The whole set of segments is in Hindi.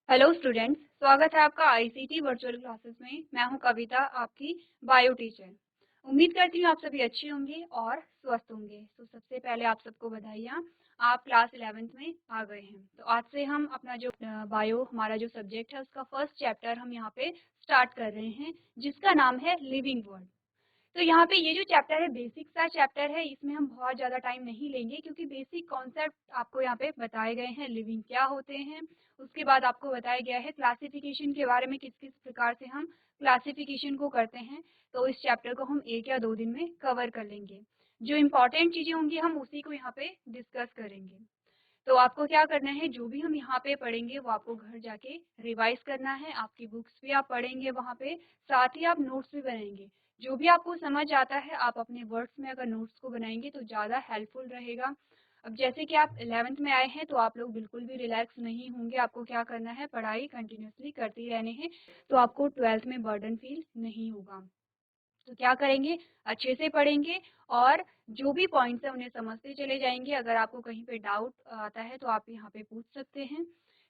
हेलो स्टूडेंट्स, स्वागत है आपका आईसीटी वर्चुअल क्लासेस में। मैं हूं कविता, आपकी बायो टीचर। उम्मीद करती हूं आप सभी अच्छे होंगे और स्वस्थ होंगे। तो सबसे पहले आप सबको बधाइयाँ, आप क्लास 11th में आ गए हैं। तो आज से हम अपना जो बायो हमारा जो सब्जेक्ट है उसका फर्स्ट चैप्टर हम यहाँ पे स्टार्ट कर रहे हैं, जिसका नाम है लिविंग वर्ल्ड। तो यहाँ पे ये जो चैप्टर है बेसिक सा चैप्टर है, इसमें हम बहुत ज़्यादा टाइम नहीं लेंगे क्योंकि बेसिक कॉन्सेप्ट आपको यहाँ पे बताए गए हैं। लिविंग क्या होते हैं, उसके बाद आपको बताया गया है क्लासिफिकेशन के बारे में, किस किस प्रकार से हम क्लासिफिकेशन को करते हैं। तो इस चैप्टर को हम 1 या 2 दिन में कवर कर लेंगे। जो इम्पोर्टेंट चीज़ें होंगी हम उसी को यहाँ पे डिस्कस करेंगे। तो आपको क्या करना है, जो भी हम यहाँ पे पढ़ेंगे वो आपको घर जाके रिवाइज करना है। आपकी बुक्स भी आप पढ़ेंगे वहाँ पे, साथ ही आप नोट्स भी बनाएंगे। जो भी आपको समझ आता है आप अपने वर्ड्स में अगर नोट्स को बनाएंगे तो ज़्यादा हेल्पफुल रहेगा। अब जैसे कि आप 11th में आए हैं तो आप लोग बिल्कुल भी रिलैक्स नहीं होंगे। आपको क्या करना है, पढ़ाई कंटिन्यूसली करते ही रहने हैं, तो आपको 12th में बर्डन फील नहीं होगा। तो क्या करेंगे, अच्छे से पढ़ेंगे और जो भी पॉइंट्स है उन्हें समझते चले जाएंगे। अगर आपको कहीं पे डाउट आता है तो आप यहाँ पे पूछ सकते हैं।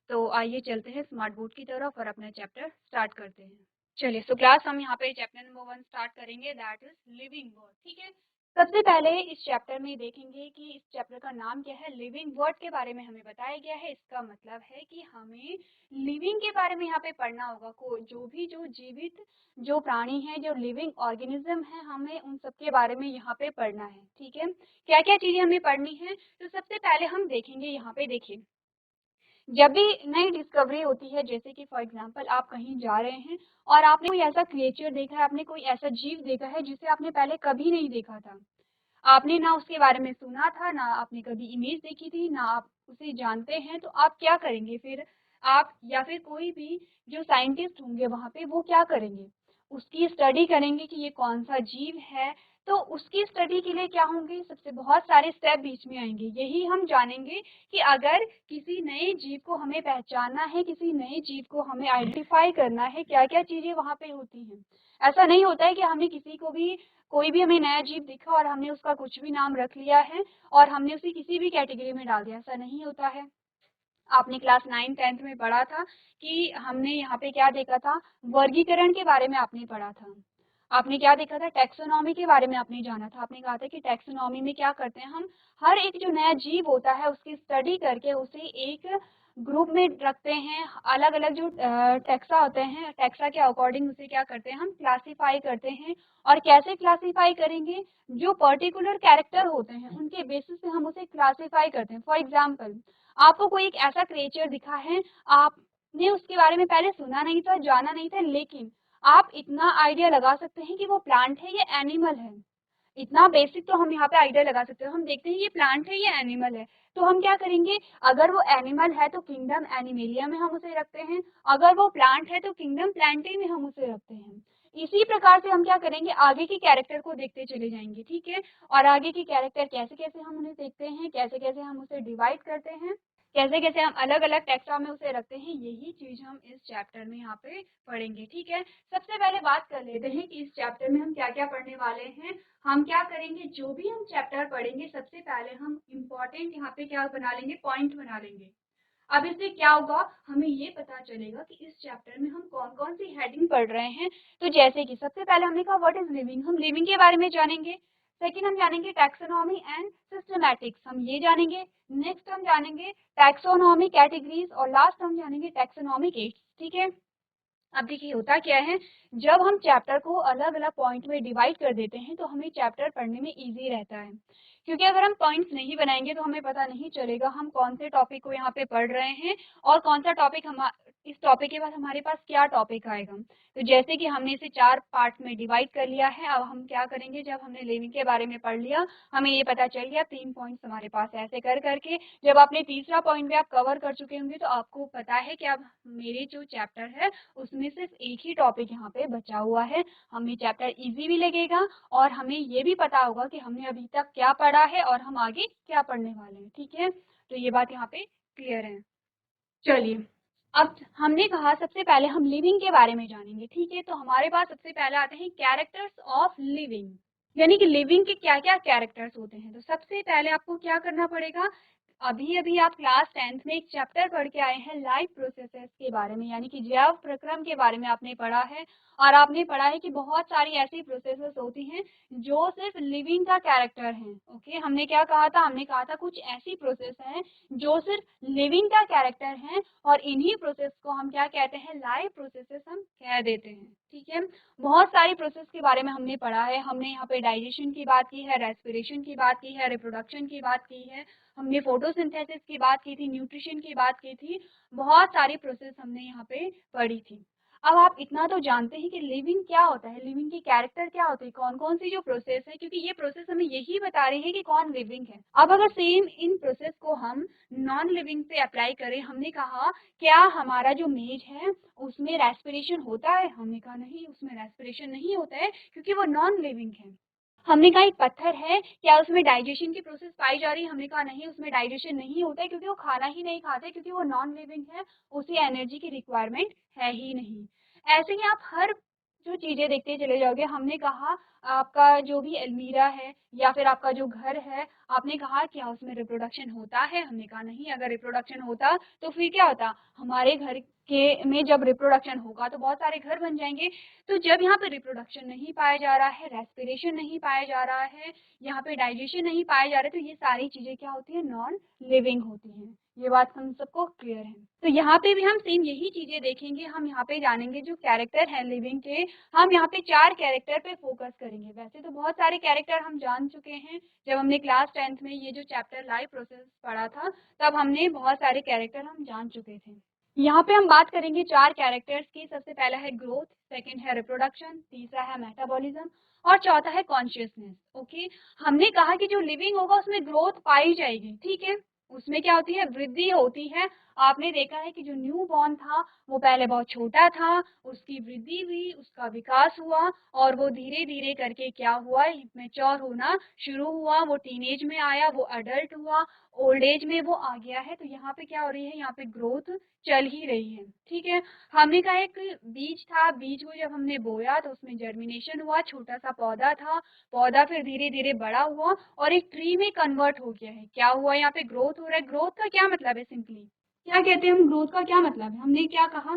तो आइए चलते हैं स्मार्ट बोर्ड की तरफ और अपना चैप्टर स्टार्ट करते हैं। चलिए, सो क्लास हम यहाँ पे चैप्टर नंबर 1 स्टार्ट करेंगे, दैट इज लिविंग वर्ड। ठीक है, सबसे पहले इस चैप्टर में देखेंगे कि इस चैप्टर का नाम क्या है। लिविंग वर्ड के बारे में हमें बताया गया है। इसका मतलब है कि हमें लिविंग के बारे में यहाँ पे पढ़ना होगा। को जो भी जो जीवित जो प्राणी है, जो लिविंग ऑर्गेनिज्म है, हमें उन सब के बारे में यहाँ पे पढ़ना है। ठीक है, क्या क्या चीजें हमें पढ़नी है, तो सबसे पहले हम देखेंगे यहाँ पे। देखिए, जब भी नई डिस्कवरी होती है, जैसे कि फॉर एग्जांपल आप कहीं जा रहे हैं और आपने कोई ऐसा क्रिएचर देखा है, आपने कोई ऐसा जीव देखा है जिसे आपने पहले कभी नहीं देखा था। आपने ना उसके बारे में सुना था, ना आपने कभी इमेज देखी थी, ना आप उसे जानते हैं, तो आप क्या करेंगे फिर? आप या फिर कोई भी जो साइंटिस्ट होंगे वहाँ पे, वो क्या करेंगे, उसकी स्टडी करेंगे कि ये कौन सा जीव है। तो उसकी स्टडी के लिए क्या होंगे, सबसे बहुत सारे स्टेप बीच में आएंगे। यही हम जानेंगे कि अगर किसी नए जीव को हमें पहचानना है, किसी नए जीव को हमें आइडेंटिफाई करना है, क्या क्या चीजें वहाँ पे होती हैं। ऐसा नहीं होता है कि हमने किसी को भी, कोई भी हमें नया जीव दिखा और हमने उसका कुछ भी नाम रख लिया है और हमने उसे किसी भी कैटेगरी में डाल दिया। ऐसा नहीं होता है। आपने क्लास 9th 10th में पढ़ा था कि हमने यहाँ पे क्या देखा था, वर्गीकरण के बारे में आपने पढ़ा था। आपने क्या देखा था, टैक्सोनॉमी के बारे में आपने जाना था। आपने कहा था कि टैक्सोनॉमी में क्या करते हैं, हम हर एक जो नया जीव होता है उसकी स्टडी करके उसे एक ग्रुप में रखते हैं। अलग अलग जो टैक्सा होते हैं, टैक्सा के अकॉर्डिंग उसे क्या करते हैं, हम क्लासीफाई करते हैं। और कैसे क्लासीफाई करेंगे, जो पर्टिकुलर कैरेक्टर होते हैं उनके बेसिस पे हम उसे क्लासीफाई करते हैं। फॉर एग्जाम्पल, आपको कोई एक ऐसा क्रिएचर दिखा है, आपने उसके बारे में पहले सुना नहीं था, जाना नहीं था, लेकिन आप इतना आइडिया लगा सकते हैं कि वो प्लांट है या एनिमल है। इतना बेसिक तो हम यहाँ पे आइडिया लगा सकते हैं। हम देखते हैं ये प्लांट है या एनिमल है, तो हम क्या करेंगे, अगर वो एनिमल है तो किंगडम एनिमेलिया में हम उसे रखते हैं, अगर वो प्लांट है तो किंगडम प्लांटे में हम उसे रखते हैं। इसी प्रकार से हम क्या करेंगे, आगे के कैरेक्टर को देखते चले जाएंगे। ठीक है, और आगे के कैरेक्टर कैसे कैसे हम उन्हें देखते हैं, कैसे कैसे हम उसे डिवाइड करते हैं, कैसे कैसे हम अलग अलग टेक्सा में उसे रखते हैं, यही चीज हम इस चैप्टर में यहाँ पे पढ़ेंगे। ठीक है, सबसे पहले बात कर लेते हैं कि इस चैप्टर में हम क्या क्या पढ़ने वाले हैं। हम क्या करेंगे, जो भी हम चैप्टर पढ़ेंगे सबसे पहले हम इम्पोर्टेंट यहाँ पे क्या बना लेंगे, पॉइंट बना लेंगे। अब इससे क्या होगा, हमें ये पता चलेगा कि इस चैप्टर में हम कौन कौन सी हेडिंग पढ़ रहे हैं। तो जैसे कि सबसे पहले हमने कहा व्हाट इज लिविंग, हम लिविंग के बारे में जानेंगे। सेकंड हम जानेंगे टैक्सोनॉमी एंड सिस्टमैटिक्स, हम ये जानेंगे। नेक्स्ट हम जानेंगे टैक्सोनॉमी कैटेगरीज और लास्ट हम जानेंगे टैक्सोनॉमिक एड्स। ठीक है, अब देखिए होता क्या है, जब हम चैप्टर को अलग अलग पॉइंट में डिवाइड कर देते हैं तो हमें चैप्टर पढ़ने में इजी रहता है। क्योंकि अगर हम पॉइंट्स नहीं बनाएंगे तो हमें पता नहीं चलेगा हम कौन से टॉपिक को यहाँ पे पढ़ रहे हैं और कौन सा टॉपिक हम, इस टॉपिक के बाद हमारे पास क्या टॉपिक आएगा। तो जैसे कि हमने इसे 4 पार्ट में डिवाइड कर लिया है, अब हम क्या करेंगे, जब हमने लिविंग के बारे में पढ़ लिया, हमें ये पता चल गया 3 पॉइंट्स हमारे पास, ऐसे कर करके जब आपने तीसरा पॉइंट भी आप कवर कर चुके होंगे तो आपको पता है कि अब मेरे जो चैप्टर है उसमें सिर्फ एक ही टॉपिक यहाँ पे बचा हुआ है। हमें चैप्टर इजी भी लगेगा और हमें ये भी पता होगा कि हमने अभी तक क्या पढ़ा है और हम आगे क्या पढ़ने वाले हैं। ठीक है, तो ये बात यहाँ पे क्लियर है। चलिए, अब हमने कहा सबसे पहले हम लिविंग के बारे में जानेंगे। ठीक है, तो हमारे पास सबसे पहले आते हैं कैरेक्टर्स ऑफ लिविंग, यानी कि लिविंग के क्या क्या कैरेक्टर्स होते हैं। तो सबसे पहले आपको क्या करना पड़ेगा, अभी अभी आप क्लास 10th में एक चैप्टर पढ़ के आए हैं लाइफ प्रोसेसेस के बारे में, यानी कि जैव प्रक्रम के बारे में आपने पढ़ा है। और आपने पढ़ा है कि बहुत सारी ऐसी प्रोसेसेस होती हैं जो सिर्फ लिविंग का कैरेक्टर है। ओके, हमने क्या कहा था? हमने कहा था कुछ ऐसी प्रोसेस हैं जो सिर्फ लिविंग का कैरेक्टर है, और इन्हीं प्रोसेस को हम क्या कहते हैं? लाइफ प्रोसेसेस हम कह देते हैं। ठीक है, बहुत सारी प्रोसेस के बारे में हमने पढ़ा है। हमने यहाँ पे डाइजेशन की बात की है, रेस्पिरेशन की बात की है, रिप्रोडक्शन की बात की है, हमने फोटोसिंथेसिस की बात की थी, न्यूट्रिशन की बात की थी, बहुत सारी प्रोसेस हमने यहाँ पे पढ़ी थी। अब आप इतना तो जानते हैं कि लिविंग क्या होता है, लिविंग की कैरेक्टर क्या होती है, कौन कौन सी जो प्रोसेस है, क्योंकि ये प्रोसेस हमें यही बता रही है कि कौन लिविंग है। अब अगर सेम इन प्रोसेस को हम नॉन लिविंग पे अप्लाई करें, हमने कहा क्या हमारा जो मेज है उसमें रेस्पिरेशन होता है? हमने कहा नहीं, उसमें रेस्पिरेशन नहीं होता है क्योंकि वो नॉन लिविंग है। हमने कहा एक पत्थर है, क्या उसमें डाइजेशन की प्रोसेस पाई जा रही है? हमने कहा नहीं, उसमें डाइजेशन नहीं होता है क्योंकि वो खाना ही नहीं खाते, क्योंकि वो नॉन लिविंग है, उसे एनर्जी की रिक्वायरमेंट है ही नहीं। ऐसे ही आप हर जो चीजें देखते चले जाओगे। हमने कहा आपका जो भी अलमीरा है या फिर आपका जो घर है, आपने कहा क्या उसमें रिप्रोडक्शन होता है? हमने कहा नहीं। अगर रिप्रोडक्शन होता तो फिर क्या होता? हमारे घर के में जब रिप्रोडक्शन होगा तो बहुत सारे घर बन जाएंगे। तो जब यहाँ पे रिप्रोडक्शन नहीं पाया जा रहा है, रेस्पिरेशन नहीं पाया जा रहा है, यहाँ पे डाइजेशन नहीं पाया जा रहा है, तो ये सारी चीजें क्या होती है? नॉन लिविंग होती हैं। ये बात हम सबको क्लियर है। तो यहाँ पे भी हम सेम यही चीजें देखेंगे। हम यहाँ पे जानेंगे जो कैरेक्टर है लिविंग के। हम यहाँ पे 4 कैरेक्टर पे फोकस करेंगे। वैसे तो बहुत सारे कैरेक्टर हम जान चुके हैं। जब हमने क्लास 10th में ये जो चैप्टर लाइफ प्रोसेस पढ़ा था, तब हमने बहुत सारे कैरेक्टर हम जान चुके थे। यहाँ पे हम बात करेंगे 4 कैरेक्टर्स की। सबसे पहला है ग्रोथ, सेकंड है रिप्रोडक्शन, तीसरा है मेटाबॉलिज्म और चौथा है कॉन्शियसनेस। ओके, हमने कहा कि जो लिविंग होगा उसमें ग्रोथ पाई जाएगी। ठीक है, उसमें क्या होती है? वृद्धि होती है। आपने देखा है कि जो न्यू बॉर्न था वो पहले बहुत छोटा था, उसकी वृद्धि हुई, उसका विकास हुआ और वो धीरे धीरे करके क्या हुआ? मैच्योर होना शुरू हुआ, वो टीनेज में आया, वो अडल्ट हुआ, ओल्ड एज में वो आ गया है। तो यहाँ पे क्या हो रही है? यहाँ पे ग्रोथ चल ही रही है। ठीक है, हमने कहा एक बीज था, बीज को जब हमने बोया तो उसमें जर्मिनेशन हुआ, छोटा सा पौधा था, पौधा फिर धीरे धीरे बड़ा हुआ और एक ट्री में कन्वर्ट हो गया है। क्या हुआ? यहाँ पे ग्रोथ हो रहा है। ग्रोथ का क्या मतलब है? सिंपली क्या कहते हैं हम? ग्रोथ का क्या मतलब है? हमने क्या कहा?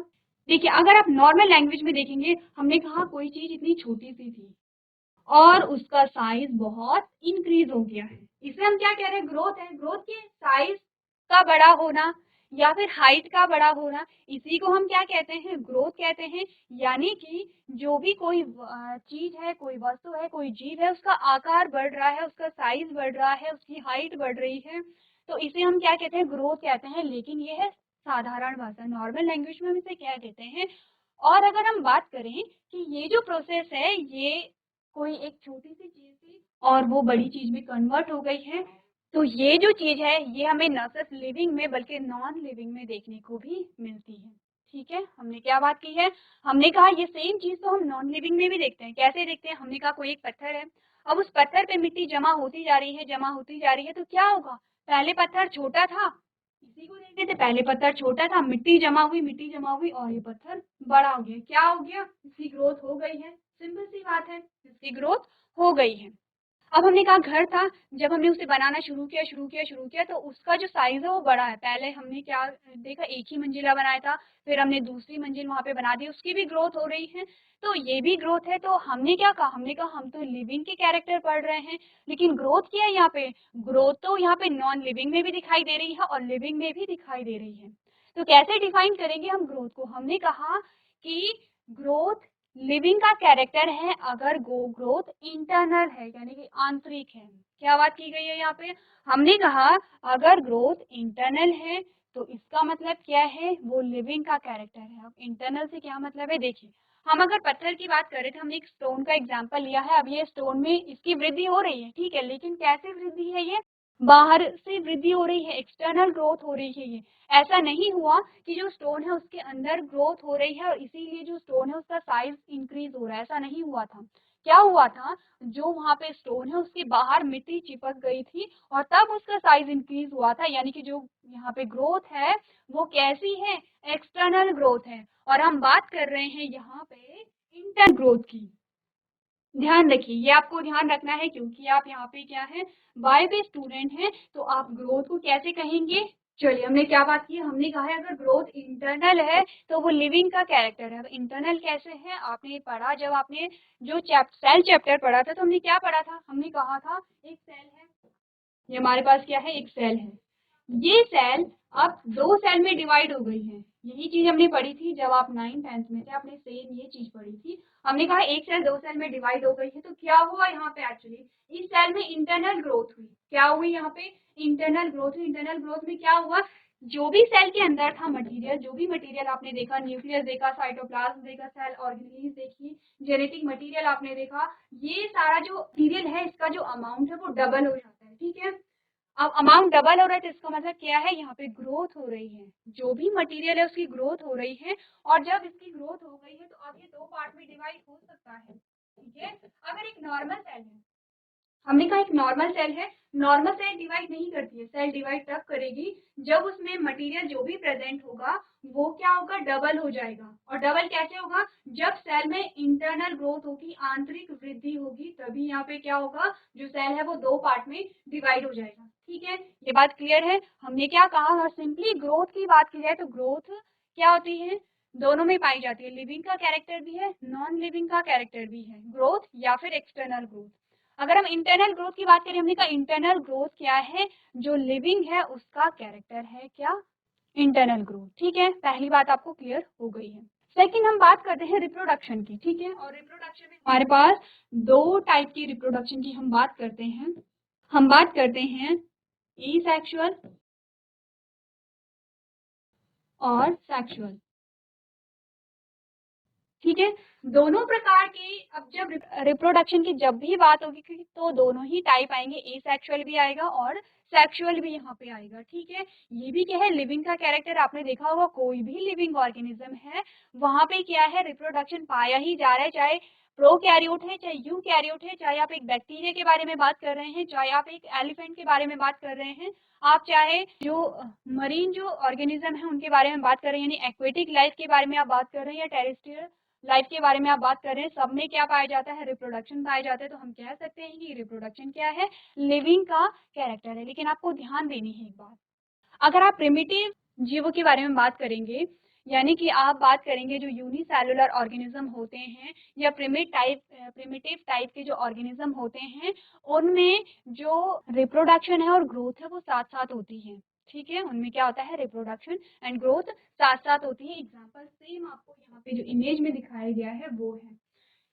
देखिए, अगर आप नॉर्मल लैंग्वेज में देखेंगे, हमने कहा कोई चीज इतनी छोटी सी थी और उसका साइज बहुत इंक्रीज हो गया है, इसे हम क्या कह रहे हैं? ग्रोथ है। ग्रोथ के साइज का बड़ा होना या फिर हाइट का बड़ा होना, इसी को हम क्या कहते हैं? ग्रोथ कहते हैं। यानी कि जो भी कोई चीज है, कोई वस्तु है, कोई जीव है, उसका आकार बढ़ रहा है, उसका साइज बढ़ रहा है, उसकी हाइट बढ़ रही है, तो इसे हम क्या कहते हैं? ग्रोथ कहते हैं। लेकिन ये है साधारण भाषा, नॉर्मल लैंग्वेज में हम इसे क्या कहते हैं? और अगर हम बात करें कि ये जो प्रोसेस है, ये कोई एक छोटी सी चीज थी और वो बड़ी चीज में कन्वर्ट हो गई है, तो ये जो चीज है ये हमें न सिर्फ लिविंग में बल्कि नॉन लिविंग में देखने को भी मिलती है। ठीक है, हमने क्या बात की है? हमने कहा ये सेम चीज तो हम नॉन लिविंग में भी देखते हैं। कैसे देखते हैं? हमने कहा कोई एक पत्थर है, अब उस पत्थर पे मिट्टी जमा होती जा रही है, जमा होती जा रही है, तो क्या होगा? पहले पत्थर छोटा था, इसी को देखते थे, पहले पत्थर छोटा था, मिट्टी जमा हुई, मिट्टी जमा हुई और ये पत्थर बड़ा हो गया। क्या हो गया? इसकी ग्रोथ हो गई है। सिंपल सी बात है, इसकी ग्रोथ हो गई है। अब हमने कहा घर था, जब हमने उसे बनाना शुरू किया तो उसका जो साइज है वो बड़ा है। पहले हमने क्या देखा? एक ही मंजिला बनाया था, फिर हमने दूसरी मंजिल वहां पे बना दी, उसकी भी ग्रोथ हो रही है, तो ये भी ग्रोथ है। तो हमने क्या कहा? हमने कहा हम तो लिविंग के कैरेक्टर पढ़ रहे हैं, लेकिन ग्रोथ क्या है यहाँ पे? ग्रोथ तो यहाँ पे नॉन लिविंग में भी दिखाई दे रही है और लिविंग में भी दिखाई दे रही है। तो कैसे डिफाइन करेंगे हम ग्रोथ को? हमने कहा कि ग्रोथ लिविंग का कैरेक्टर है अगर ग्रोथ इंटरनल है, यानी कि आंतरिक है। क्या बात की गई है यहाँ पे? हमने कहा अगर ग्रोथ इंटरनल है तो इसका मतलब क्या है? वो लिविंग का कैरेक्टर है। अब इंटरनल से क्या मतलब है? देखिए, हम अगर पत्थर की बात करें तो हमने एक स्टोन का एग्जांपल लिया है। अब ये स्टोन में इसकी वृद्धि हो रही है, ठीक है, लेकिन कैसे वृद्धि है? ये बाहर से वृद्धि हो रही है, एक्सटर्नल ग्रोथ हो रही है। ये ऐसा नहीं हुआ कि जो स्टोन है उसके अंदर ग्रोथ हो रही है और इसीलिए जो स्टोन है उसका साइज इंक्रीज हो रहा है, ऐसा नहीं हुआ था। क्या हुआ था? जो वहां पे स्टोन है उसके बाहर मिट्टी चिपक गई थी और तब उसका साइज इंक्रीज हुआ था। यानी कि जो यहाँ पे ग्रोथ है वो कैसी है? एक्सटर्नल ग्रोथ है। और हम बात कर रहे हैं यहाँ पे इंटरनल ग्रोथ की। ध्यान रखिए, ये आपको ध्यान रखना है क्योंकि आप यहाँ पे क्या है, बायो के स्टूडेंट हैं, तो आप ग्रोथ को कैसे कहेंगे? चलिए, हमने क्या बात की? हमने कहा है अगर ग्रोथ इंटरनल है तो वो लिविंग का कैरेक्टर है। अब इंटरनल कैसे है? आपने पढ़ा, जब आपने जो सेल चैप्टर पढ़ा था तो हमने क्या पढ़ा था? हमने कहा था एक सेल है, ये हमारे पास क्या है, एक सेल है। ये सेल अब दो सेल में डिवाइड हो गई है। यही चीज हमने पढ़ी थी जब आप 9th 10th में थे, आपने सेम ये चीज पढ़ी थी। हमने कहा एक सेल दो सेल में डिवाइड हो गई है, तो क्या हुआ यहाँ पे? एक्चुअली इस सेल में इंटरनल ग्रोथ हुई। क्या हुई यहाँ पे? इंटरनल ग्रोथ हुई। इंटरनल ग्रोथ में क्या हुआ? जो भी सेल के अंदर था मटेरियल, जो भी मटेरियल आपने देखा, न्यूक्लियस देखा, साइटोप्लाज्म देखा, सेल ऑर्गेनेल्स देखी, जेनेटिक मटेरियल आपने देखा, ये सारा जो मटेरियल है इसका जो अमाउंट है वो डबल हो जाता है। ठीक है, अब अमाउंट डबल हो रहा है तो इसका मतलब क्या है? यहाँ पे ग्रोथ हो रही है, जो भी मटेरियल है उसकी ग्रोथ हो रही है। और जब इसकी ग्रोथ हो गई है तो अब ये दो पार्ट में डिवाइड हो सकता है। ठीक है, अगर एक नॉर्मल सेल है, हमने कहा एक नॉर्मल सेल है, नॉर्मल सेल डिवाइड नहीं करती है। सेल डिवाइड तब करेगी जब उसमें मटेरियल जो भी प्रेजेंट होगा वो क्या होगा? डबल हो जाएगा। और डबल कैसे होगा? जब सेल में इंटरनल ग्रोथ होगी, आंतरिक वृद्धि होगी, तभी यहाँ पे क्या होगा? जो सेल है वो दो पार्ट में डिवाइड हो जाएगा। ठीक है, ये बात क्लियर है? हमने क्या कहा? अगर सिंपली ग्रोथ की बात की जाए तो ग्रोथ क्या होती है? दोनों में पाई जाती है। लिविंग का कैरेक्टर भी है, नॉन लिविंग का कैरेक्टर भी है, ग्रोथ या फिर एक्सटर्नल ग्रोथ। अगर हम इंटरनल ग्रोथ की बात करें, हमने कहा इंटरनल ग्रोथ क्या है? जो लिविंग है उसका कैरेक्टर है क्या? Internal growth. ठीक है, पहली बात आपको क्लियर हो गई है। सेकंड, हम बात करते हैं रिप्रोडक्शन की। ठीक है, और रिप्रोडक्शन में हमारे पास दो टाइप की रिप्रोडक्शन की हम बात करते हैं। हम बात करते हैं एसेक्सुअल और सेक्सुअल। ठीक है, दोनों प्रकार के, अब जब रिप्रोडक्शन की जब भी बात होगी तो दोनों ही टाइप आएंगे, एसेक्सुअल भी आएगा और सेक्सुअल भी यहाँ पे आएगा। ठीक है, ये भी क्या है? लिविंग का कैरेक्टर। आपने देखा होगा कोई भी लिविंग ऑर्गेनिज्म है वहां पे क्या है? रिप्रोडक्शन पाया ही जा रहा है, चाहे प्रोकैरियोट है चाहे यूकैरियोट है, चाहे आप एक बैक्टीरिया के बारे में बात कर रहे हैं, चाहे आप एक एलिफेंट के बारे में बात कर रहे हैं, आप चाहे जो मरीन जो ऑर्गेनिज्म है उनके बारे में बात कर रहे हैं, यानी एक्वेटिक लाइफ के बारे में आप बात कर रहे हैं या टेरेस्ट्रियल लाइफ के बारे में आप बात कर रहे हैं, सब में क्या पाया जाता है? रिप्रोडक्शन पाया जाता है। तो हम कह सकते हैं कि रिप्रोडक्शन क्या है? लिविंग का कैरेक्टर है। लेकिन आपको ध्यान देनी है एक बात, अगर आप प्रिमिटिव जीवों के बारे में बात करेंगे, यानी कि आप बात करेंगे जो यूनिसेलुलर ऑर्गेनिज्म होते हैं या प्रिमिटिव टाइप के जो ऑर्गेनिज्म होते हैं, उनमें जो रिप्रोडक्शन है और ग्रोथ है वो साथ साथ होती है। ठीक है, उनमें क्या होता है? रिप्रोडक्शन एंड ग्रोथ साथ साथ होती है। एग्जाम्पल सेम आपको यहाँ पे जो इमेज में दिखाया गया है वो है।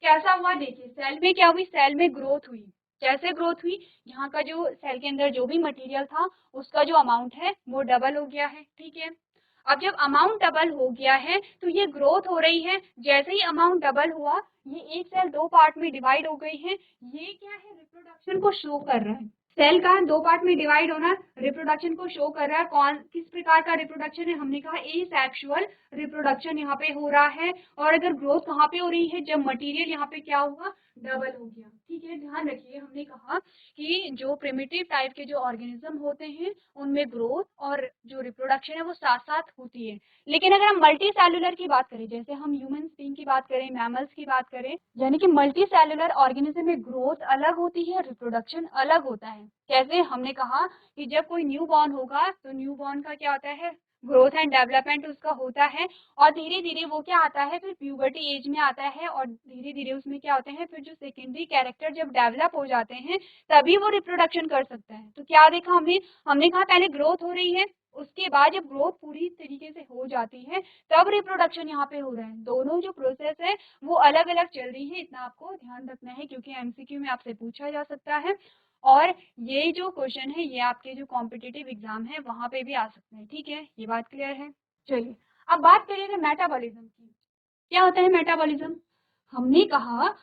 कैसा हुआ? देखिए, सेल में क्या हुई? सेल में ग्रोथ हुई। कैसे ग्रोथ हुई? यहाँ का जो सेल के अंदर जो भी मटेरियल था उसका जो अमाउंट है वो डबल हो गया है। ठीक है, अब जब अमाउंट डबल हो गया है तो ये ग्रोथ हो रही है। जैसे ही अमाउंट डबल हुआ, ये एक सेल दो पार्ट में डिवाइड हो गई है। ये क्या है? रिप्रोडक्शन को शो कर रहा है। सेल का दो पार्ट में डिवाइड होना रिप्रोडक्शन को शो कर रहा है। कौन किस प्रकार का रिप्रोडक्शन है? हमने कहा एसेक्सुअल रिप्रोडक्शन यहाँ पे हो रहा है। और अगर ग्रोथ कहाँ पे हो रही है? जब मटेरियल यहाँ पे क्या हुआ? डबल हो गया। ठीक है, ध्यान रखिए, हमने कहा कि जो प्रिमिटिव टाइप के जो ऑर्गेनिज्म होते हैं उनमें ग्रोथ और जो रिप्रोडक्शन है वो साथ साथ होती है। लेकिन अगर हम मल्टी सेलुलर की बात करें, जैसे हम ह्यूमन बीइंग की बात करें, मैमल्स की बात करें, यानी कि मल्टी सेलुलर ऑर्गेनिज्म में ग्रोथ अलग होती है, रिप्रोडक्शन अलग होता है। कैसे? हमने कहा कि जब कोई न्यू बॉर्न होगा तो न्यू बॉर्न का क्या होता है? ग्रोथ एंड डेवलपमेंट उसका होता है। और धीरे धीरे वो क्या आता है? फिर प्यूबर्टी एज में आता है और धीरे धीरे उसमें क्या होते हैं? फिर जो सेकेंडरी कैरेक्टर जब डेवलप हो जाते हैं तभी वो रिप्रोडक्शन कर सकता है। तो क्या देखा हमने? हमने कहा पहले ग्रोथ हो रही है, उसके बाद जब ग्रोथ पूरी तरीके से हो जाती है तब रिप्रोडक्शन यहाँ पे हो रहा है। दोनों जो प्रोसेस है वो अलग अलग चल रही है, इतना आपको ध्यान रखना है क्योंकि एमसीक्यू में आपसे पूछा जा सकता है। और ये जो क्वेश्चन है ये आपके जो कॉम्पिटिटिव एग्जाम है वहां पे भी आ सकते हैं। ठीक है, ये बात क्लियर है? चलिए, अब बात करिएगा मेटाबॉलिज्म की। क्या होता है मेटाबॉलिज्म? हमने कहा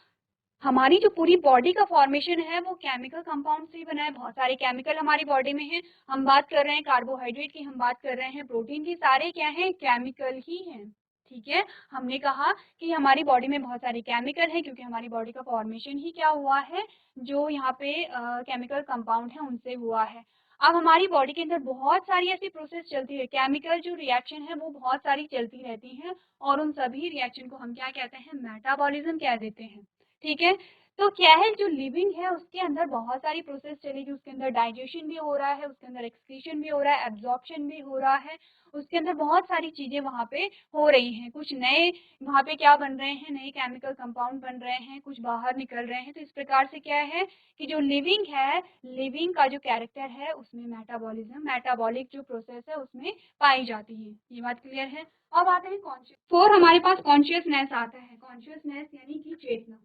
हमारी जो पूरी बॉडी का फॉर्मेशन है वो केमिकल कंपाउंड से ही बना है। बहुत सारे केमिकल हमारी बॉडी में हैं। हम बात कर रहे हैं कार्बोहाइड्रेट की, हम बात कर रहे हैं प्रोटीन की, सारे क्या हैं? केमिकल ही हैं। ठीक है, हमने कहा कि हमारी बॉडी में बहुत सारे केमिकल हैं क्योंकि हमारी बॉडी का फॉर्मेशन ही क्या हुआ है? जो यहाँ पे केमिकल कंपाउंड है उनसे हुआ है। अब हमारी बॉडी के अंदर बहुत सारी ऐसी प्रोसेस चलती है, केमिकल जो रिएक्शन है वो बहुत सारी चलती रहती हैं और उन सभी रिएक्शन को हम क्या कहते हैं? मेटाबॉलिज्म कह देते हैं। ठीक है, तो क्या है, जो लिविंग है उसके अंदर बहुत सारी प्रोसेस चलेगी, उसके अंदर डाइजेशन भी हो रहा है, उसके अंदर एक्सक्रीशन भी हो रहा है, एब्जॉर्प्शन भी हो रहा है, उसके अंदर बहुत सारी चीजें वहाँ पे हो रही हैं, कुछ नए वहाँ पे क्या बन रहे हैं, नए केमिकल कंपाउंड बन रहे हैं, कुछ बाहर निकल रहे हैं। तो इस प्रकार से क्या है कि जो लिविंग है, लिविंग का जो कैरेक्टर है उसमें मेटाबॉलिज्म, मेटाबॉलिक जो प्रोसेस है उसमें पाई जाती है। ये बात क्लियर है। अब आते हैं कॉन्शियस। 4 हमारे पास कॉन्शियसनेस आता है। कॉन्शियसनेस यानी कि चेतना।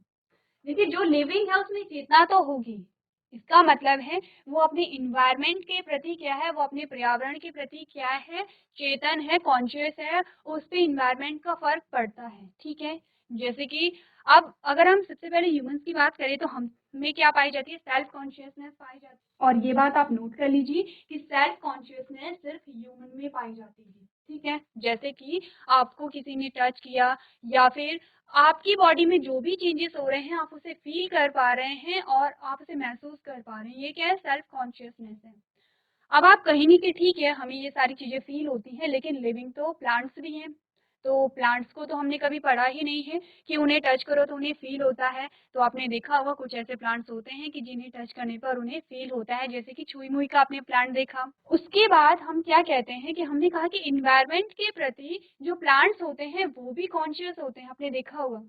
देखिए, जो लिविंग है उसमें चेतना तो होगी, इसका मतलब है वो अपने इन्वायरमेंट के प्रति क्या है, वो अपने पर्यावरण के प्रति क्या है, चेतन है, कॉन्शियस है, उस पे इन्वायरमेंट का फर्क पड़ता है। ठीक है, जैसे कि अब अगर हम सबसे पहले ह्यूमंस की बात करें तो हम में क्या पाई जाती है, सेल्फ कॉन्शियसनेस पाई जाती है। और ये बात आप नोट कर लीजिए कि सेल्फ कॉन्शियसनेस सिर्फ ह्यूमन में पाई जाती है। ठीक है, जैसे कि आपको किसी ने टच किया या फिर आपकी बॉडी में जो भी चेंजेस हो रहे हैं आप उसे फील कर पा रहे हैं और आप उसे महसूस कर पा रहे हैं, ये क्या है, सेल्फ कॉन्शियसनेस है। अब आप कहेंगे कि ठीक है, हमें ये सारी चीजें फील होती हैं, लेकिन लिविंग तो प्लांट्स भी हैं, तो प्लांट्स को तो हमने कभी पढ़ा ही नहीं है कि उन्हें टच करो तो उन्हें फील होता है। तो आपने देखा होगा कुछ ऐसे प्लांट्स होते हैं कि जिन्हें टच करने पर उन्हें फील होता है, जैसे कि छुई मुई का आपने प्लांट देखा। उसके बाद हम क्या कहते हैं कि हमने कहा कि इन्वायरमेंट के प्रति जो प्लांट्स होते हैं वो भी कॉन्शियस होते हैं, आपने देखा होगा।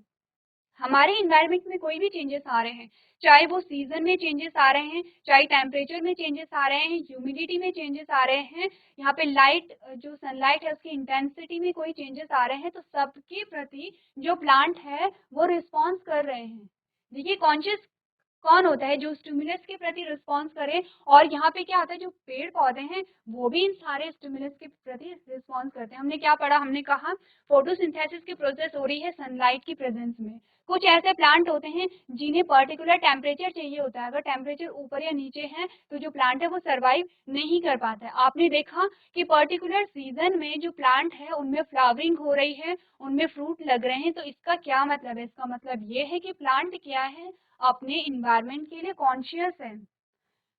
हमारे इन्वायरमेंट में कोई भी चेंजेस आ रहे हैं, चाहे वो सीजन में चेंजेस आ रहे हैं, चाहे टेम्परेचर में चेंजेस आ रहे हैं, ह्यूमिडिटी में चेंजेस आ रहे हैं, यहाँ पे लाइट जो सनलाइट है उसकी इंटेंसिटी में कोई चेंजेस आ रहे हैं, तो सबके प्रति जो प्लांट है वो रिस्पॉन्स कर रहे हैं। देखिए, कॉन्शियस कौन होता है, जो स्टिमुलस के प्रति रिस्पॉन्स करे। और यहाँ पे क्या होता है, जो पेड़ पौधे हैं वो भी इन सारे स्टिमुलस के प्रति रिस्पॉन्स करते हैं। हमने क्या पढ़ा, हमने कहा फोटोसिंथेसिस की प्रोसेस हो रही है सनलाइट की प्रेजेंस में। कुछ ऐसे प्लांट होते हैं जिन्हें पर्टिकुलर टेम्परेचर चाहिए होता है, अगर टेम्परेचर ऊपर या नीचे है तो जो प्लांट है वो सर्वाइव नहीं कर पाता है। आपने देखा कि पर्टिकुलर सीजन में जो प्लांट है उनमें फ्लावरिंग हो रही है, उनमें फ्रूट लग रहे हैं, तो इसका क्या मतलब है, इसका मतलब ये है कि प्लांट क्या है, अपने इन्वायरमेंट के लिए कॉन्शियस है।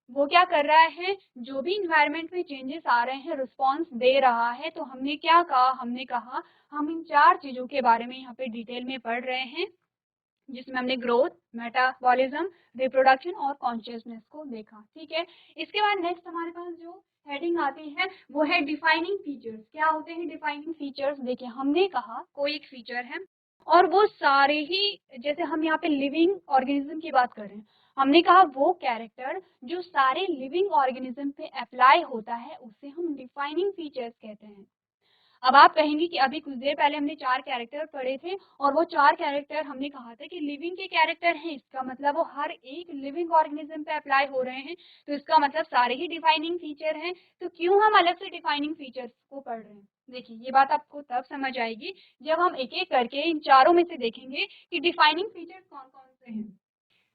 वो क्या कर रहा है, जो भी इन्वायरमेंट में चेंजेस आ रहे हैं रिस्पॉन्स दे रहा है। तो हमने क्या कहा, हमने कहा हम इन 4 चीजों के बारे में यहाँ पे डिटेल में पढ़ रहे हैं, जिसमें हमने ग्रोथ, मेटाबॉलिज्म, रिप्रोडक्शन और कॉन्शियसनेस को देखा। ठीक है, इसके बाद नेक्स्ट हमारे पास जो हेडिंग आती है वो है डिफाइनिंग फीचर्स। क्या होते हैं डिफाइनिंग फीचर्स? देखिए, हमने कहा कोई एक फीचर है और वो सारे ही, जैसे हम यहाँ पे लिविंग ऑर्गेनिज्म की बात कर रहे हैं, हमने कहा वो कैरेक्टर जो सारे लिविंग ऑर्गेनिज्म पे अप्लाई होता है उसे हम डिफाइनिंग फीचर्स कहते हैं। अब आप कहेंगे कि अभी कुछ देर पहले हमने 4 कैरेक्टर पढ़े थे और वो 4 कैरेक्टर हमने कहा था कि लिविंग के कैरेक्टर हैं, इसका मतलब वो हर एक लिविंग ऑर्गेनिज्म पे अप्लाई हो रहे हैं, तो इसका मतलब सारे ही डिफाइनिंग फीचर हैं। तो क्यों हम अलग से डिफाइनिंग फीचर्स को पढ़ रहे हैं? देखिए, ये बात आपको तब समझ आएगी जब हम एक एक करके इन चारों में से देखेंगे कि डिफाइनिंग फीचर्स कौन कौन से हैं।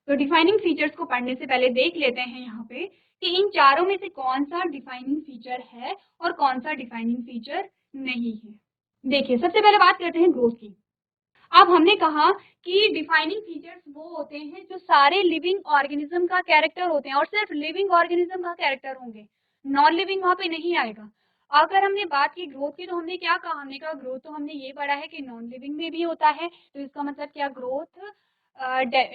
तो डिफाइनिंग फीचर्स को पढ़ने से पहले देख लेते हैं यहाँ पे कि इन चारों में से कौन सा डिफाइनिंग फीचर है और कौन सा डिफाइनिंग फीचर नहीं है। देखिए, सबसे पहले बात करते हैं ग्रोथ की। अब हमने कहा कि डिफाइनिंग फीचर्स वो होते हैं जो सारे लिविंग ऑर्गेनिज्म का कैरेक्टर होते हैं और सिर्फ लिविंग ऑर्गेनिज्म का कैरेक्टर होंगे, नॉन लिविंग वहां पे नहीं आएगा। अगर हमने बात की ग्रोथ की तो हमने क्या कहा, हमने कहा ग्रोथ तो हमने ये पढ़ा है कि नॉन लिविंग में भी होता है, तो इसका मतलब क्या ग्रोथ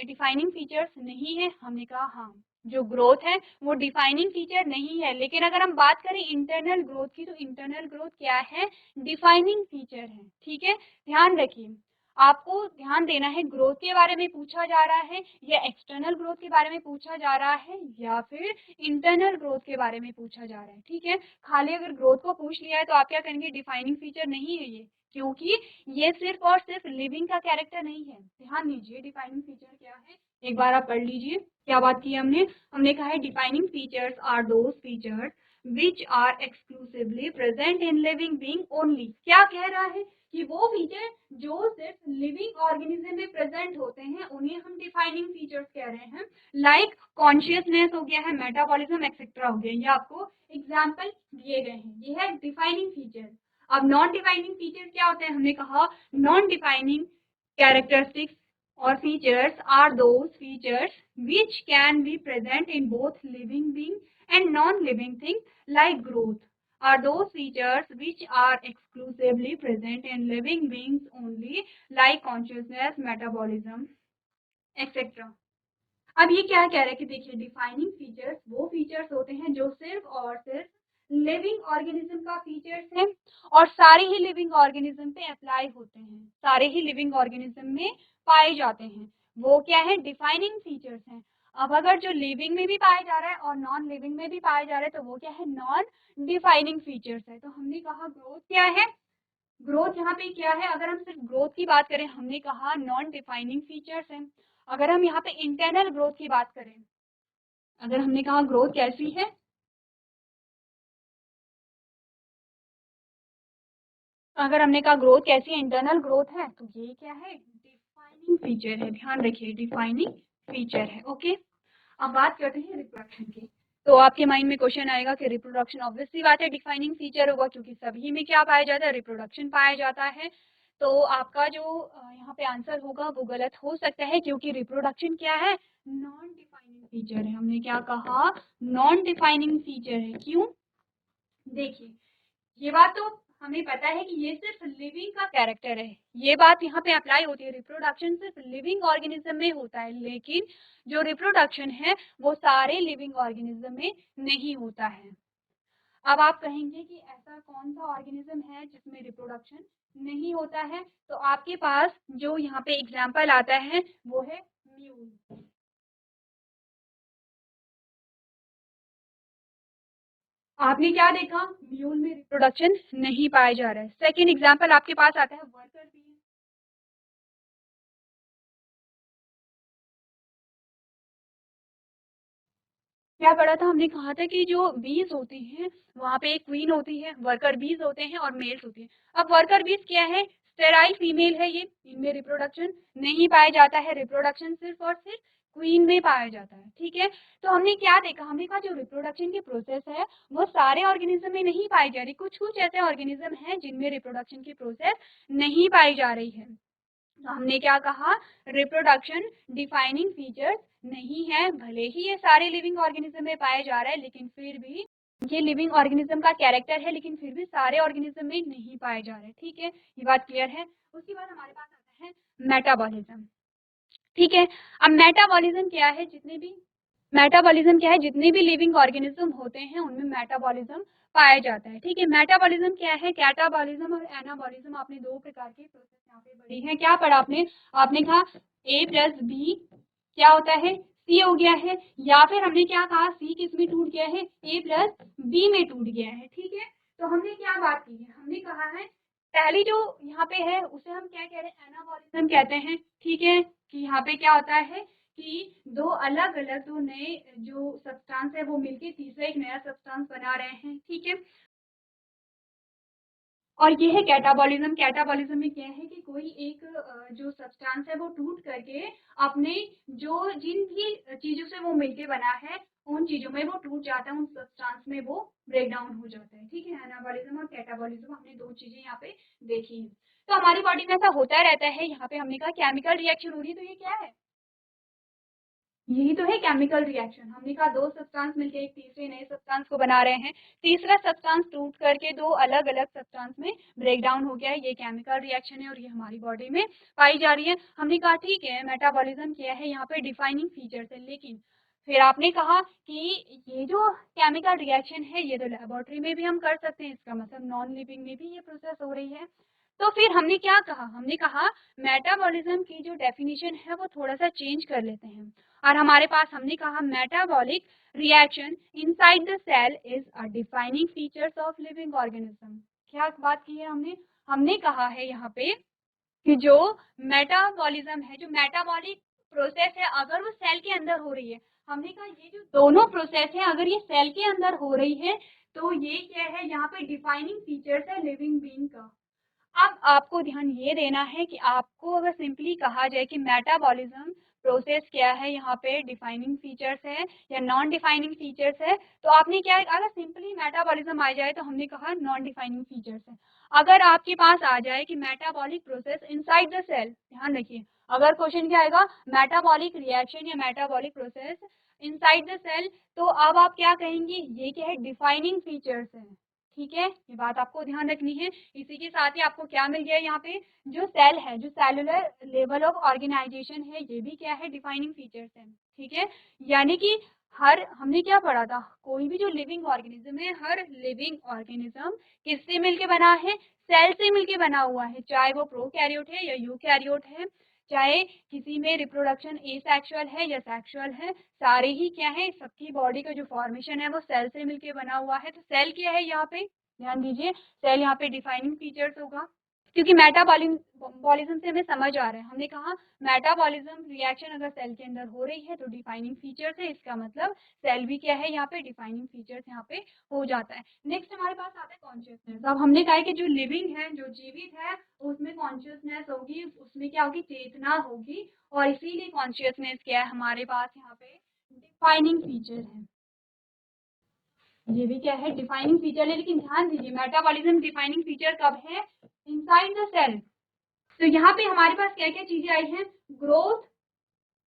डिफाइनिंग फीचर्स नहीं है? हमने कहा हाँ, जो ग्रोथ है वो डिफाइनिंग फीचर नहीं है। लेकिन अगर हम बात करें इंटरनल ग्रोथ की तो इंटरनल ग्रोथ क्या है, डिफाइनिंग फीचर है। ठीक है, ध्यान रखिए, आपको ध्यान देना है, ग्रोथ के बारे में पूछा जा रहा है या एक्सटर्नल ग्रोथ के बारे में पूछा जा रहा है या फिर इंटरनल ग्रोथ के बारे में पूछा जा रहा है। ठीक है, खाली अगर ग्रोथ को पूछ लिया है तो आप क्या करेंगे, डिफाइनिंग फीचर नहीं है ये, क्योंकि ये सिर्फ और सिर्फ लिविंग का कैरेक्टर नहीं है। ध्यान दीजिए, डिफाइनिंग फीचर क्या है, एक बार आप पढ़ लीजिए। क्या बात की हमने कहा है defining features are those features which are exclusively present in living being only. क्या कह रहा है कि वो फीचर जो सिर्फ लिविंग ऑर्गेनिज्म में प्रेजेंट होते हैं उन्हें हम डिफाइनिंग फीचर्स कह रहे हैं। लाइक कॉन्शियसनेस हो गया है, मेटाबॉलिज्म एक्सेट्रा हो गया, ये आपको एग्जाम्पल दिए गए हैं, ये है डिफाइनिंग फीचर। अब नॉन डिफाइनिंग फीचर क्या होते हैं? हमने कहा non defining characteristics or features are those features which can be present in both living being and non-living things, like growth are those features which are exclusively present in living beings only, like consciousness, metabolism, etc. अब ये क्या कह रहा है कि देखिए डिफाइनिंग फीचर्स वो फीचर्स होते हैं जो सिर्फ और सिर्फ लिविंग ऑर्गेनिज्म का फीचर्स है और सारे ही लिविंग ऑर्गेनिज्म पे अप्लाई होते हैं, सारे ही लिविंग ऑर्गेनिज्म में पाए जाते हैं। वो क्या है, डिफाइनिंग फीचर्स हैं। अब अगर जो लिविंग में भी पाया जा रहा है और नॉन लिविंग में भी पाया जा रहा है तो वो क्या है, नॉन डिफाइनिंग फीचर्स है। तो हमने कहा ग्रोथ क्या है, ग्रोथ यहाँ पे क्या है, अगर हम सिर्फ ग्रोथ की बात करें हमने कहा नॉन डिफाइनिंग फीचर्स हैं। अगर हम यहाँ पे इंटरनल ग्रोथ की बात करें, अगर हमने कहा ग्रोथ कैसी है, अगर हमने कहा ग्रोथ कैसी है, इंटरनल ग्रोथ है, तो ये क्या है, डिफाइनिंग फीचर है। ध्यान रखिए डिफाइनिंग फीचर है। ओके, अब बात करते हैं रिप्रोडक्शन की। तो आपके माइंड में क्वेश्चन आएगा कि रिप्रोडक्शन ऑब्वियसली बात है डिफाइनिंग फीचर होगा क्योंकि सभी में क्या पाया जाता है, रिप्रोडक्शन पाया जाता है। तो आपका जो यहाँ पे आंसर होगा वो गलत हो सकता है क्योंकि रिप्रोडक्शन क्या है, नॉन डिफाइनिंग फीचर है। हमने क्या कहा, नॉन डिफाइनिंग फीचर है। क्यों, देखिए ये बात तो हमें पता है कि ये सिर्फ लिविंग का कैरेक्टर है, ये बात यहाँ पे अप्लाई होती है। रिप्रोडक्शन सिर्फ लिविंग ऑर्गेनिज्म में होता है, लेकिन जो रिप्रोडक्शन है वो सारे लिविंग ऑर्गेनिज्म में नहीं होता है। अब आप कहेंगे कि ऐसा कौन सा ऑर्गेनिज्म है जिसमें रिप्रोडक्शन नहीं होता है, तो आपके पास जो यहाँ पे एग्जाम्पल आता है वो है म्यूल। आपने क्या देखा, म्यूल में रिप्रोडक्शन नहीं पाया जा रहा है। सेकेंड एग्जाम्पल आपके पास आता है वर्कर बी। क्या पढ़ा था, हमने कहा था कि जो बीज होती हैं वहाँ पे एक क्वीन होती है, वर्कर बीज होते हैं और मेल्स होती हैं। अब वर्कर बीज क्या है, स्टेराइल फीमेल है ये, इनमें रिप्रोडक्शन नहीं पाया जाता है, रिप्रोडक्शन सिर्फ और सिर्फ क्वीन में पाया जाता है। ठीक है, तो हमने क्या देखा, हमने कहा जो रिप्रोडक्शन की प्रोसेस है वो सारे ऑर्गेनिज्म में नहीं पाई जा रही, कुछ कुछ ऐसे ऑर्गेनिज्म हैं जिनमें रिप्रोडक्शन की प्रोसेस नहीं पाई जा रही है। तो हमने क्या कहा, रिप्रोडक्शन डिफाइनिंग फीचर्स नहीं है, भले ही ये सारे लिविंग ऑर्गेनिज्म में पाए जा रहे हैं लेकिन फिर भी ये लिविंग ऑर्गेनिज्म का कैरेक्टर है, लेकिन फिर भी सारे ऑर्गेनिज्म में नहीं पाए जा रहे। ठीक है, ये बात क्लियर है। उसके बाद हमारे पास आता है मेटाबॉलिज्म। ठीक है, अब मेटाबॉलिज्म क्या है, जितने भी मेटाबॉलिज्म क्या है, जितने भी लिविंग ऑर्गेनिज्म होते हैं उनमें मेटाबॉलिज्म पाया जाता है। ठीक है, मेटाबॉलिज्म क्या है, कैटाबॉलिज्म और एनाबॉलिज्म, आपने दो प्रकार के प्रोसेस यहाँ पे पढ़ी है। क्या पढ़ा आपने, आपने कहा ए प्लस बी क्या होता है, सी हो गया है, या फिर हमने क्या कहा, सी किस में टूट गया है, ए प्लस बी में टूट गया है। ठीक है, तो हमने क्या बात की है, हमने कहा है पहली जो यहाँ पे है उसे हम क्या कह रहे हैं, एनाबॉलिज्म कहते हैं। ठीक है, कि यहाँ पे क्या होता है कि दो अलग अलग, दो नए जो सब्सटेंस है वो मिलके तीसरा एक नया सब्सटेंस बना रहे हैं। ठीक है, और ये है कैटाबॉलिज्म। कैटाबॉलिज्म में क्या है कि कोई एक जो सब्सटेंस है वो टूट करके अपने जो जिन भी चीजों से वो मिलके बना है उन चीजों में वो टूट जाता है, उन सब्सटेंस में वो ब्रेक डाउन हो जाता है। ठीक है, एनाबॉलिज्म और कैटाबॉलिज्म हमने दो चीजें यहाँ पे देखी हैं। तो हमारी बॉडी में ऐसा होता रहता है, यहाँ पे हमने कहा केमिकल रिएक्शन हो रही है, तो ये क्या है, यही तो है केमिकल रिएक्शन। हमने कहा दो सब्सटेंस मिलकर एक तीसरे नए सब्सटेंस को बना रहे हैं, तीसरा सब्सटेंस टूट करके दो अलग अलग सब्सटेंस में ब्रेक डाउन हो गया है, ये केमिकल रिएक्शन है और ये हमारी बॉडी में पाई जा रही है। हमने कहा ठीक है मेटाबॉलिज्म क्या है, यहाँ पे डिफाइनिंग फीचर्स है, लेकिन फिर आपने कहा कि ये जो केमिकल रिएक्शन है ये तो लेबोरेटरी में भी हम कर सकते हैं, इसका मतलब नॉन लिविंग में भी ये प्रोसेस हो रही है। तो फिर हमने क्या कहा, हमने कहा मेटाबॉलिज्म की जो डेफिनेशन है वो थोड़ा सा चेंज कर लेते हैं और हमारे पास हमने कहा metabolic reaction inside the cell is a defining features of living organism. क्या बात की है हमने, हमने कहा है यहाँ पे कि जो मेटाबॉलिज्म है, जो मेटाबॉलिक प्रोसेस है, अगर वो सेल के अंदर हो रही है, हमने कहा ये जो दोनों प्रोसेस है अगर ये सेल के अंदर हो रही है तो ये क्या है, यहाँ पे डिफाइनिंग फीचर्स है लिविंग बीइंग का। अब आपको ध्यान ये देना है कि आपको अगर सिंपली कहा जाए कि मेटाबॉलिज्म प्रोसेस क्या है, यहाँ पे डिफाइनिंग फीचर्स है या नॉन डिफाइनिंग फीचर्स है, तो आपने क्या, अगर सिंपली मेटाबॉलिज्म आ जाए तो हमने कहा नॉन डिफाइनिंग फीचर्स है। अगर आपके पास आ जाए कि metabolic process inside the cell, ध्यान रखिए, अगर क्वेश्चन क्या आएगा, मेटाबॉलिक रिएक्शन या metabolic process inside the cell, तो अब आप क्या कहेंगे, ये क्या है, डिफाइनिंग फीचर्स है। ठीक है, ये बात आपको ध्यान रखनी है। इसी के साथ ही आपको क्या मिल गया यहाँ पे, जो सेल है, जो सेलुलर लेवल ऑफ ऑर्गेनाइजेशन है, ये भी क्या है, डिफाइनिंग फीचर्स है। ठीक है, यानी कि हर हमने क्या पढ़ा था, कोई भी जो लिविंग ऑर्गेनिज्म है, हर लिविंग ऑर्गेनिज्म किससे मिलके बना है, सेल से मिलके बना हुआ है, चाहे वो प्रोकैरियोट है या यूकैरियोट है, चाहे किसी में रिप्रोडक्शन एसेक्सुअल है या सेक्सुअल है, सारे ही क्या है, सबकी बॉडी का जो फॉर्मेशन है वो सेल से मिलके बना हुआ है। तो सेल क्या है यहाँ पे, ध्यान दीजिए, सेल यहाँ पे डिफाइनिंग फीचर्स होगा, क्योंकि मेटाबॉलिज्म से हमें समझ आ रहा है, हमने कहा मेटाबॉलिज्म रिएक्शन अगर सेल के अंदर हो रही है तो डिफाइनिंग फीचर्स है, इसका मतलब सेल भी क्या है, यहाँ पे डिफाइनिंग फीचर्स यहाँ पे हो जाता है। नेक्स्ट हमारे पास आता है कॉन्शियसनेस। अब हमने कहा कि जो लिविंग है, जो जीवित है, उसमें कॉन्शियसनेस होगी, उसमें क्या होगी, चेतना होगी, और इसीलिए कॉन्शियसनेस क्या है हमारे पास यहाँ पे डिफाइनिंग फीचर है। ये भी क्या है, डिफाइनिंग फीचर है। लेकिन ध्यान दीजिए, मेटाबॉलिज्म डिफाइनिंग फीचर कब है, इनसाइड द सेल। तो यहाँ पे हमारे पास क्या क्या चीजें आई हैं, ग्रोथ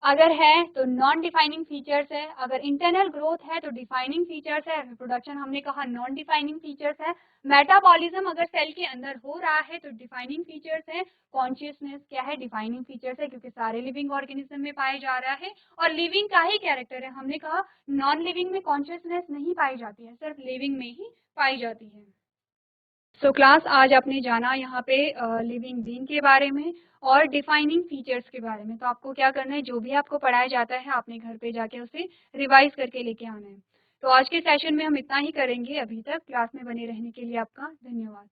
अगर है तो नॉन डिफाइनिंग फीचर्स है, अगर इंटरनल ग्रोथ है तो डिफाइनिंग फीचर्स है, रिप्रोडक्शन हमने कहा नॉन डिफाइनिंग फीचर्स है, मेटाबॉलिज्म अगर सेल के अंदर हो रहा है तो डिफाइनिंग फीचर्स है, कॉन्शियसनेस क्या है, डिफाइनिंग फीचर्स है, क्योंकि सारे लिविंग ऑर्गेनिज्म में पाए जा रहा है। और लिविंग का ही कैरेक्टर है, हमने कहा नॉन लिविंग में कॉन्शियसनेस नहीं पाई जाती है, सिर्फ लिविंग में ही पाई जाती है। तो क्लास आज आपने जाना यहाँ पे लिविंग बीइंग के बारे में और डिफाइनिंग फीचर्स के बारे में। तो आपको क्या करना है, जो भी आपको पढ़ाया जाता है आपने घर पे जाके उसे रिवाइज करके लेके आना है। तो आज के सेशन में हम इतना ही करेंगे। अभी तक क्लास में बने रहने के लिए आपका धन्यवाद।